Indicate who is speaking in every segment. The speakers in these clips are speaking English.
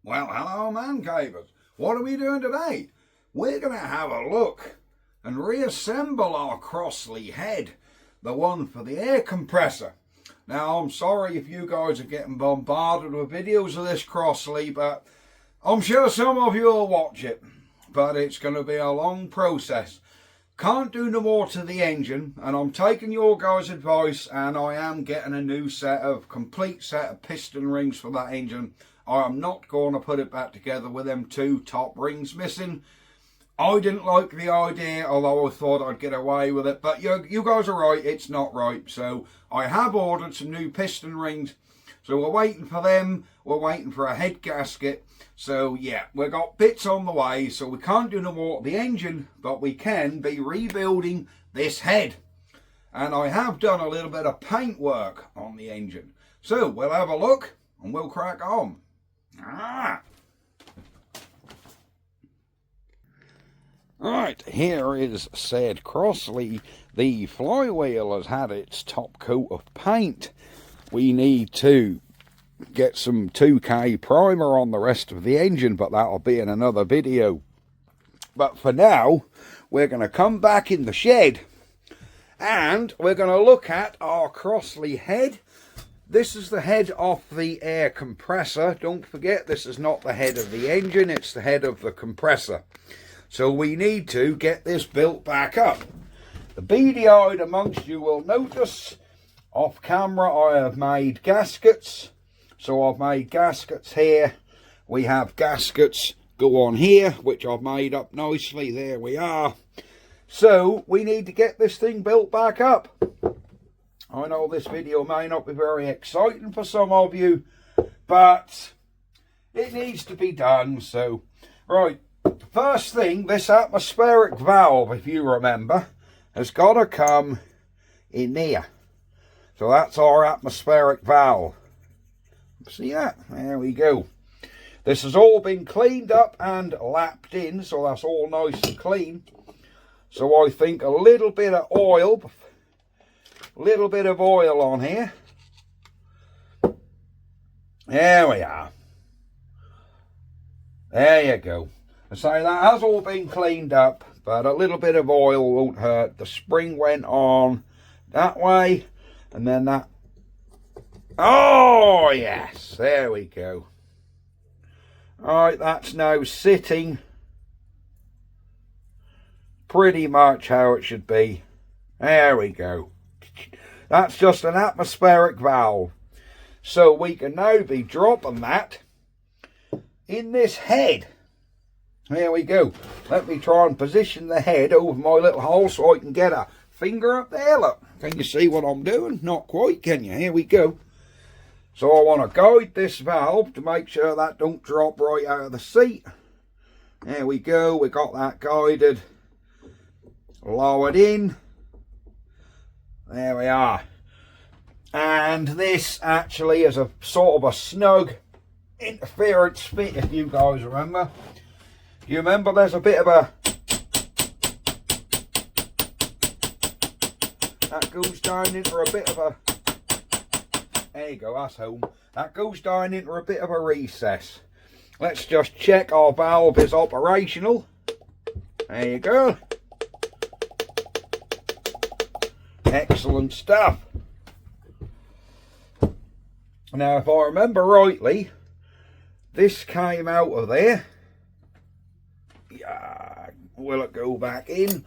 Speaker 1: Well, hello man cavers. What are we doing today? We're going to have a look and reassemble our Crossley head, the one for the air compressor. Now, I'm sorry if you guys are getting bombarded with videos of this Crossley, but I'm sure some of you will watch it. But it's going to be a long process. Can't do no more to the engine, and I'm taking your guys' advice, and I am getting a new complete set of piston rings for that engine. I am not going to put it back together with them two top rings missing. I didn't like the idea, although I thought I'd get away with it. But you guys are right, it's not right. So I have ordered some new piston rings. So we're waiting for them. We're waiting for a head gasket. So yeah, we've got bits on the way. So we can't do no more to the engine, but we can be rebuilding this head. And I have done a little bit of paint work on the engine. So we'll have a look and we'll crack on. Right, here is said Crossley. The flywheel has had its top coat of paint. We need to get some 2K primer on the rest of the engine, but that'll be in another video. But for now, we're going to come back in the shed and we're going to look at our Crossley head. This is the head of the air compressor. Don't forget, this is not the head of the engine, it's the head of the compressor. So we need to get this built back up. The beady-eyed amongst you will notice, off camera I have made gaskets. So I've made gaskets here. We have gaskets go on here, which I've made up nicely. There we are. So we need to get this thing built back up. I know this video may not be very exciting for some of you, but it needs to be done. So, right, first thing, this atmospheric valve, if you remember, has got to come in there. So that's our atmospheric valve. See that? There we go. This has all been cleaned up and lapped in, so that's all nice and clean. So I think a little bit of oil on here. There we are. There you go. So that has all been cleaned up, but a little bit of oil won't hurt. The spring went on that way, and then that. Oh yes, there we go. Alright, that's now sitting pretty much how it should be. There we go. That's just an atmospheric valve. So we can now be dropping that in this head. There we go. Let me try and position the head over my little hole so I can get a finger up there. Look, can you see what I'm doing? Not quite, can you? Here we go. So I want to guide this valve to make sure that don't drop right out of the seat. There we go. We got that guided. Lowered in. There we are. And this actually is a sort of a snug interference fit, if you guys remember. You remember there's a bit of a... That goes down into a bit of a... There you go, that's home. That goes down into a bit of a recess. Let's just check our valve is operational. There you go. Excellent stuff. Now, if I remember rightly, this came out of there. Yeah, will it go back in?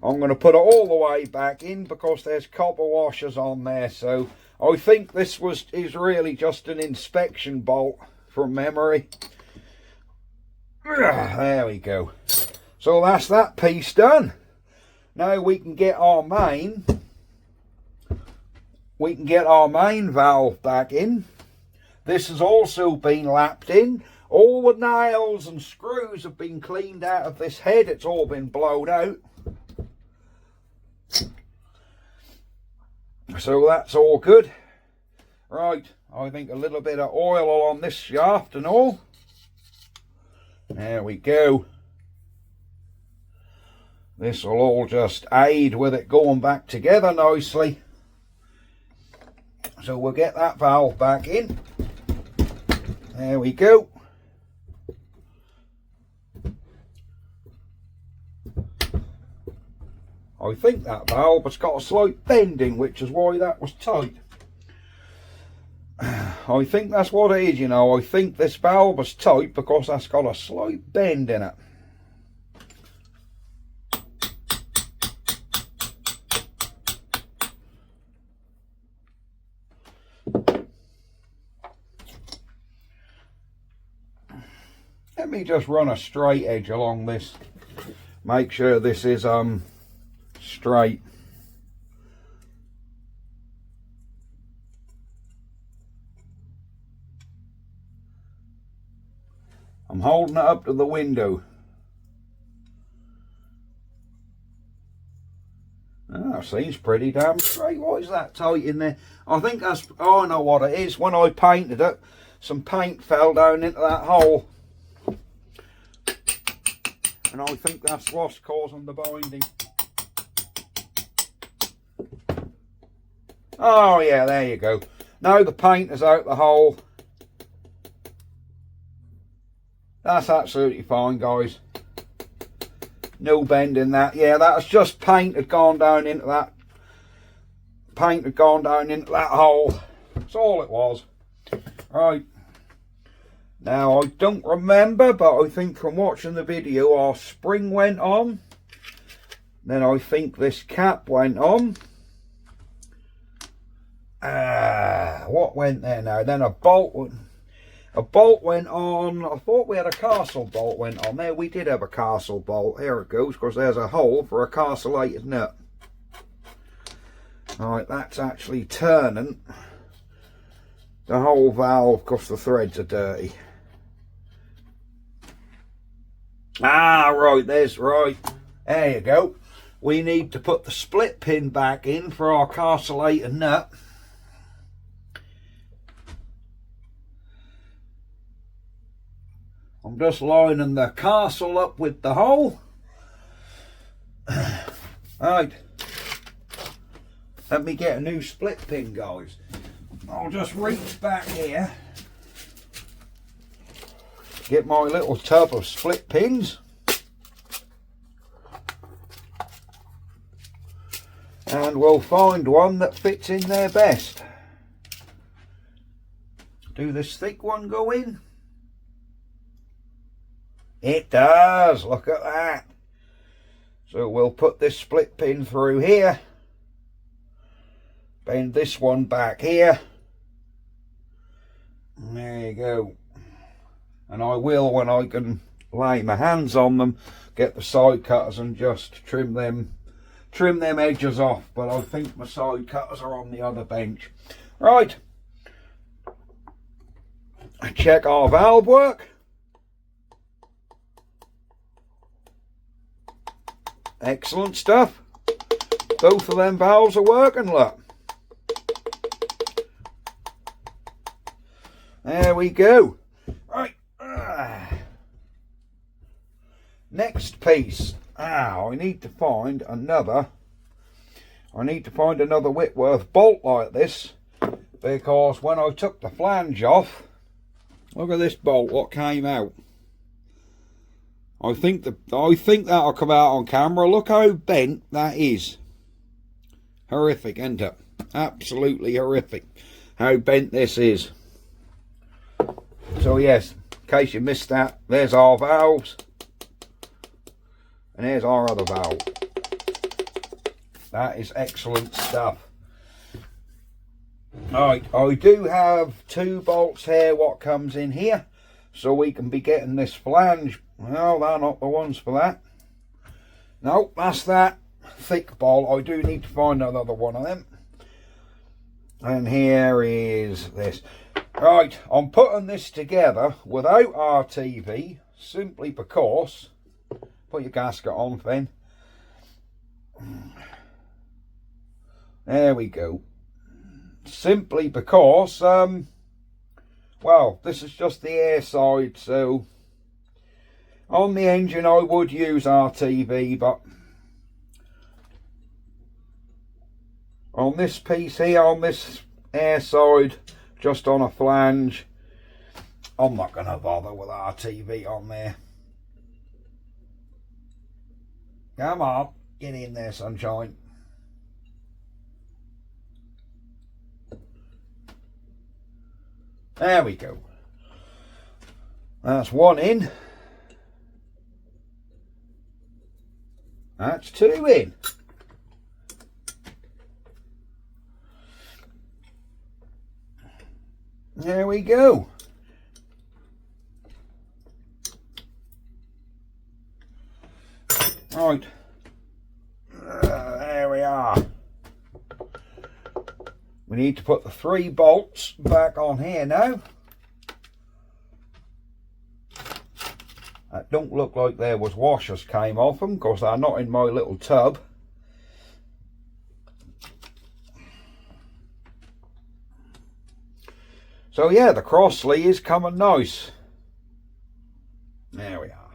Speaker 1: I'm going to put it all the way back in because there's copper washers on there. So I think this is really just an inspection bolt from memory. There we go. So that's that piece done. Now we can get our main. We can get our main valve back in. This has also been lapped in. All the nails and screws have been cleaned out of this head. It's all been blown out. So that's all good. Right, I think a little bit of oil on this shaft and all. There we go. This will all just aid with it going back together nicely. So we'll get that valve back in. There we go. I think that valve has got a slight bending, which is why that was tight. I think that's what it is, you know. I think this valve is tight because that's got a slight bend in it. Let me just run a straight edge along this. Make sure this is straight. I'm holding it up to the window. Oh, seems pretty damn straight. Why is that tight in there? I think that's, oh, I know what it is. When I painted it, some paint fell down into that hole. And I think that's what's causing the binding. Oh yeah, there you go. Now the paint is out the hole. That's absolutely fine, guys. No bend in that. Yeah, that's just paint had gone down into that. Paint had gone down into that hole. That's all it was. Right. Now, I don't remember, but I think from watching the video, our spring went on. Then I think this cap went on. What went there now? Then a bolt went on. I thought we had a castle bolt went on there. We did have a castle bolt. Here it goes, because there's a hole for a castellated nut. Right, that's actually turning the whole valve because the threads are dirty. Ah, right, there you go. We need to put the split pin back in for our castellated nut. I'm just lining the castle up with the hole. Right. Let me get a new split pin, guys. I'll just reach back here. Get my little tub of split pins. And we'll find one that fits in there best. Do this thick one go in? It does, look at that. So we'll put this split pin through here. Bend this one back here. There you go. And I will, when I can lay my hands on them, get the side cutters and just trim them edges off. But I think my side cutters are on the other bench. Right. Check our valve work. Excellent stuff. Both of them valves are working, look. There we go. Right. Next piece. I need to find another Whitworth bolt like this, because when I took the flange off, look at this bolt, what came out. I think that'll come out on camera. Look how bent that is. Horrific, isn't it? Absolutely horrific how bent this is. So yes, in case you missed that, there's our valves. And here's our other valve. That is excellent stuff. Right, I do have 2 bolts here what comes in here, so we can be getting this flange. Well, they're not the ones for that. No, that's that thick bolt. I do need to find another one of them. And here is this. Right, I'm putting this together without RTV, simply because, put your gasket on, Finn. There we go. Simply because, well, this is just the air side, so on the engine I would use RTV, but on this piece here, on this air side, just on a flange, I'm not going to bother with RTV on there. Come on. Get in there, sunshine. There we go. That's one in. That's two in. There we go. Right. There we are. We need to put the 3 bolts back on here now. That don't look like there was washers came off them, because they're not in my little tub. So yeah, the Crossley is coming nice. There we are.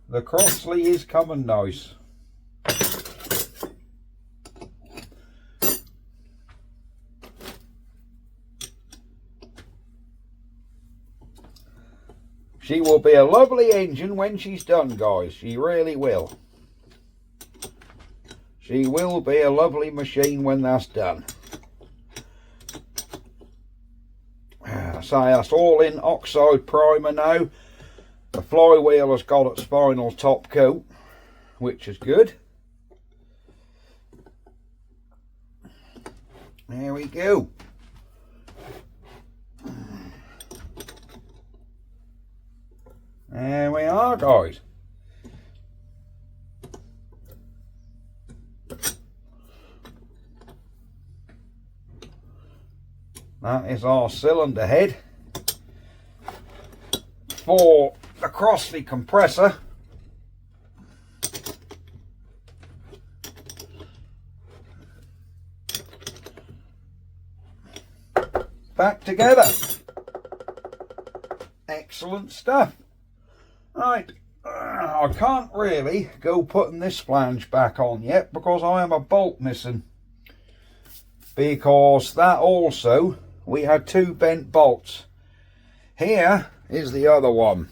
Speaker 1: The Crossley is coming nice. She will be a lovely engine when she's done, guys. She really will. She will be a lovely machine when that's done. So that's all in oxide primer now. The flywheel has got its final top coat, which is good. There we go. There we are, guys. That is our cylinder head for the Crossley compressor. Back together. Excellent stuff. Right, I can't really go putting this flange back on yet because I am a bolt missing. Because that also, we had 2 bent bolts. Here is the other one.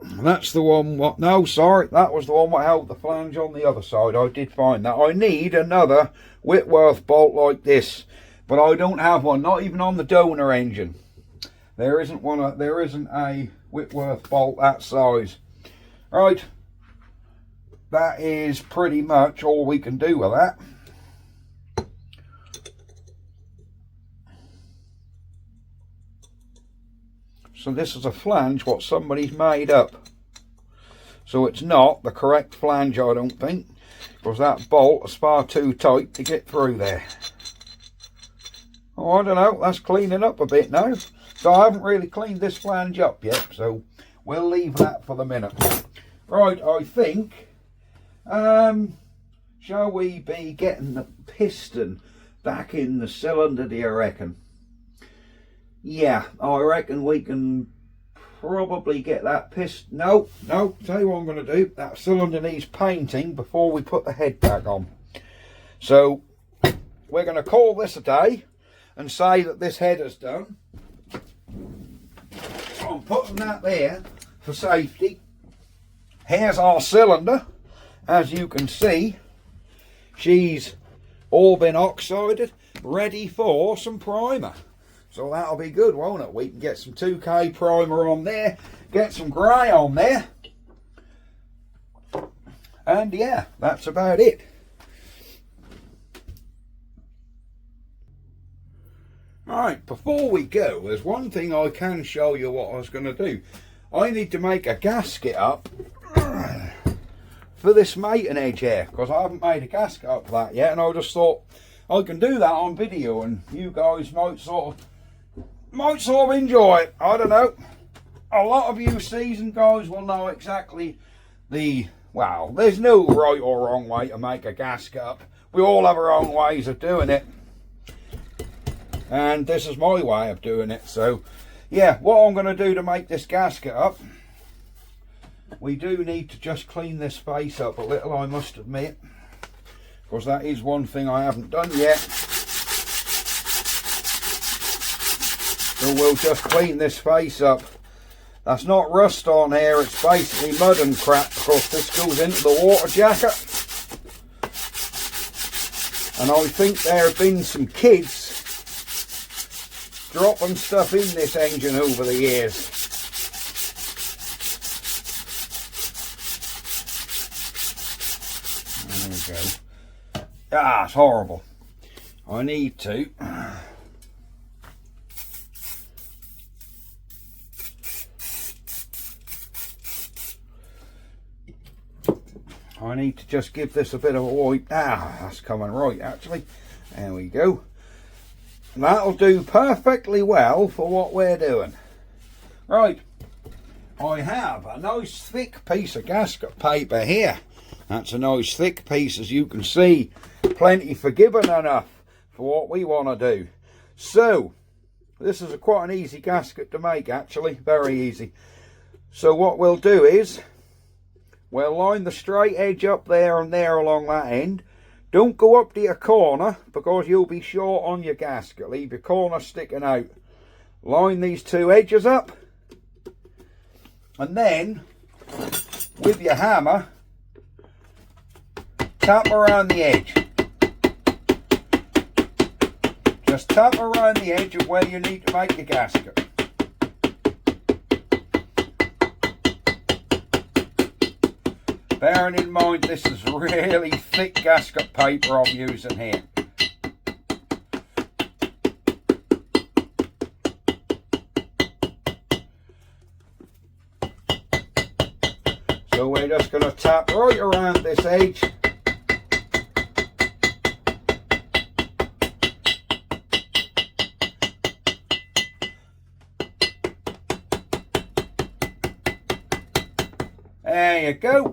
Speaker 1: That's the one, no, sorry, that was the one that held the flange on the other side. I did find that. I need another Whitworth bolt like this, but I don't have one, not even on the donor engine. There isn't one. There isn't a Whitworth bolt that size. Right, that is pretty much all we can do with that. So this is a flange what somebody's made up. So it's not the correct flange, I don't think, because that bolt is far too tight to get through there. Oh, I don't know, that's cleaning up a bit now. So I haven't really cleaned this flange up yet, so we'll leave that for the minute. Right, I think, shall we be getting the piston back in the cylinder, do you reckon? Yeah, I reckon we can probably get that piston. No, tell you what I'm going to do. That cylinder needs painting before we put the head back on. So we're going to call this a day and say that this head is done. I'm putting that there for safety. Here's our cylinder. As you can see, she's all been oxided, ready for some primer. So that'll be good, won't it? We can get some 2K primer on there, get some grey on there. And yeah, that's about it. Alright, before we go, there's one thing I can show you what I was going to do. I need to make a gasket up for this mating edge here, because I haven't made a gasket up for that yet, and I just thought I can do that on video and you guys might sort of enjoy it. I don't know. A lot of you seasoned guys will know exactly well, there's no right or wrong way to make a gasket up. We all have our own ways of doing it. And this is my way of doing it. So, yeah, what I'm going to do to make this gasket up, we do need to just clean this face up a little, I must admit. Because that is one thing I haven't done yet. So we'll just clean this face up That's not rust on here, it's basically mud and crap, because this goes into the water jacket. And I think there have been some kids dropping stuff in this engine over the years. There we go. Ah, it's horrible. I need to just give this a bit of a wipe. Ah, that's coming right actually. There we go. That'll do perfectly well for what we're doing. Right, I have a nice thick piece of gasket paper here. That's a nice thick piece, as you can see. Plenty forgiving enough for what we want to do. So, this is quite an easy gasket to make actually, very easy. So what we'll do is, we'll line the straight edge up there and there along that end. Don't go up to your corner because you'll be short on your gasket. Leave your corner sticking out. Line these two edges up. And then, with your hammer, tap around the edge. Just tap around the edge of where you need to make your gasket. Bearing in mind this is really thick gasket paper I'm using here. So we're just going to tap right around this edge. There you go.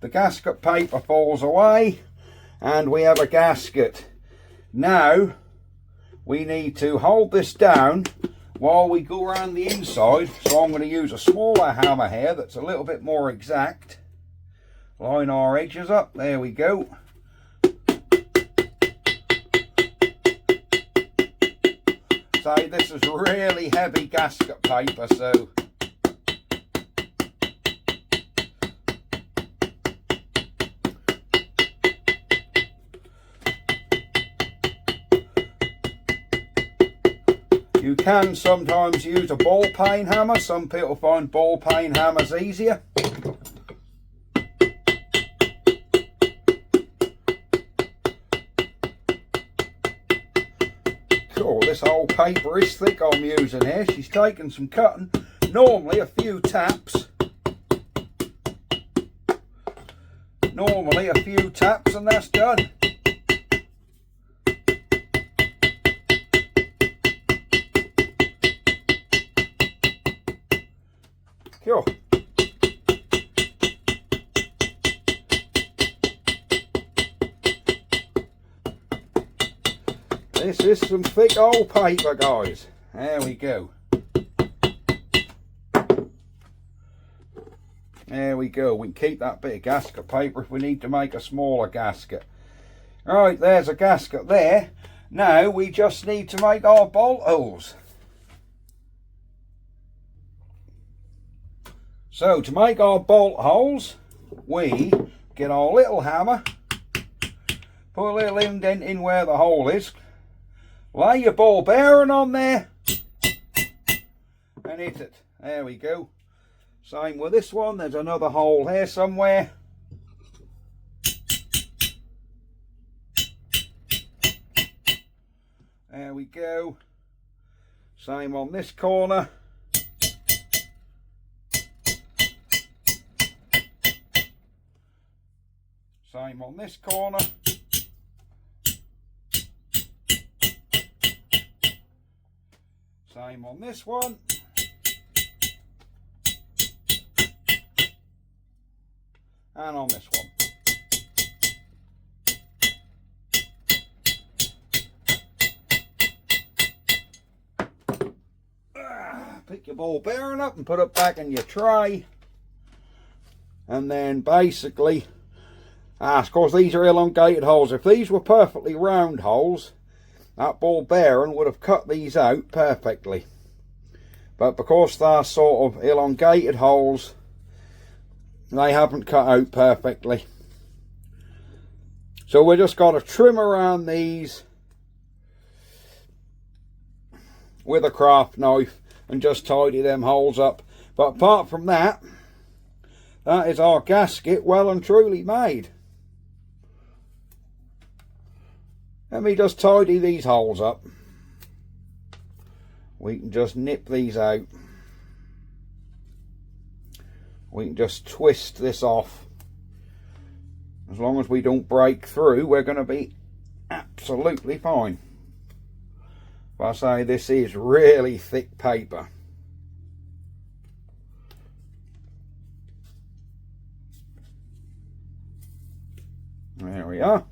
Speaker 1: The gasket paper falls away and we have a gasket. Now we need to hold this down while we go around the inside. So I'm going to use a smaller hammer here that's a little bit more exact. Line our edges up. There we go. So this is really heavy gasket paper, so you can sometimes use a ball peen hammer. Some people find ball peen hammers easier. Cool, this whole paper is thick I'm using here. She's taken some cutting. Normally a few taps. Normally a few taps and that's done. Cool. This is some thick old paper, guys. There we go. There we go. We can keep that bit of gasket paper if we need to make a smaller gasket. Right, there's a gasket there. Now we just need to make our bolt holes. So to make our bolt holes, we get our little hammer, put a little indent in where the hole is, lay your ball bearing on there and hit it. There we go. Same with this one, there's another hole here somewhere. There we go. Same on this corner. Same on this corner. Same on this one. And on this one. Pick your ball bearing up and put it back in your tray. And then basically, of course these are elongated holes. If these were perfectly round holes, that ball bearing would have cut these out perfectly. but because they're sort of elongated holes, they haven't cut out perfectly. So we just got to trim around these with a craft knife and just tidy them holes up. But apart from that, that is our gasket well and truly made. Let me just tidy these holes up. We can just nip these out. We can just twist this off. As long as we don't break through, we're going to be absolutely fine. But I say, this is really thick paper. There we are.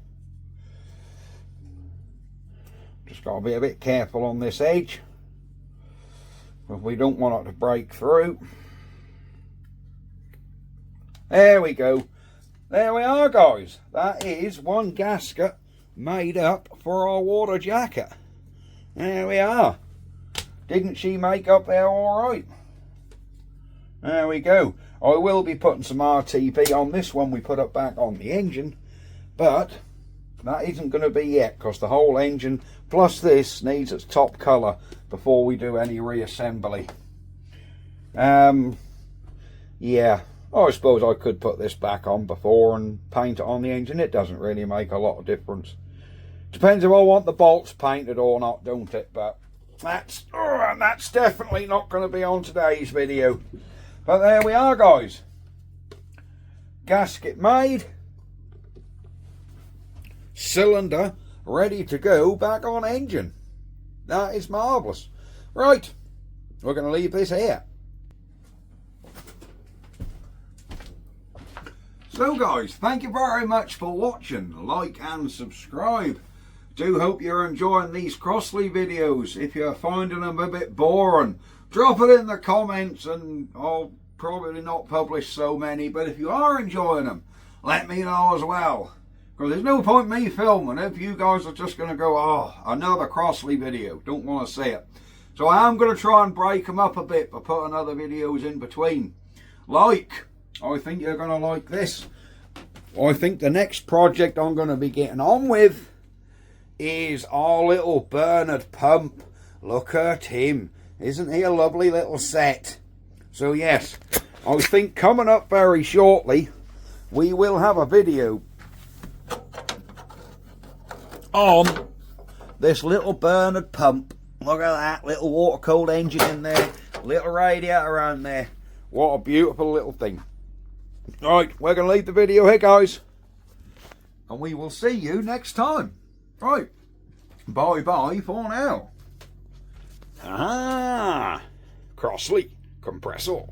Speaker 1: Just got to be a bit careful on this edge, because we don't want it to break through. There we go. There we are, guys. That is one gasket made up for our water jacket. There we are. Didn't she make up there all right? There we go. I will be putting some RTP on this one we put up back on the engine, but that isn't going to be yet, because the whole engine plus this needs its top colour before we do any reassembly. Yeah, I suppose I could put this back on before and paint it on the engine. It doesn't really make a lot of difference. Depends if I want the bolts painted or not, don't it? But that's definitely not going to be on today's video. But there we are, guys. Gasket made. Cylinder ready to go back on engine. That is marvellous. Right, we're going to leave this here. So guys, thank you very much for watching. Like and subscribe. Do hope you're enjoying these Crossley videos. If you're finding them a bit boring, drop it in the comments and I'll probably not publish so many. But if you are enjoying them, let me know as well. Because there's no point me filming if you guys are just going to go, oh, another Crossley video. Don't want to see it. So I am going to try and break them up a bit by putting other videos in between. I think you're going to like this. I think the next project I'm going to be getting on with is our little Bernard pump. Look at him. Isn't he a lovely little set? So yes, I think coming up very shortly, we will have a video on this little Bernard pump. Look at that little water cooled engine in there, little radiator around there. What a beautiful little thing. Right, we're going to leave the video here, guys, and we will see you next time. Right, bye bye for now. Crossley Compressor.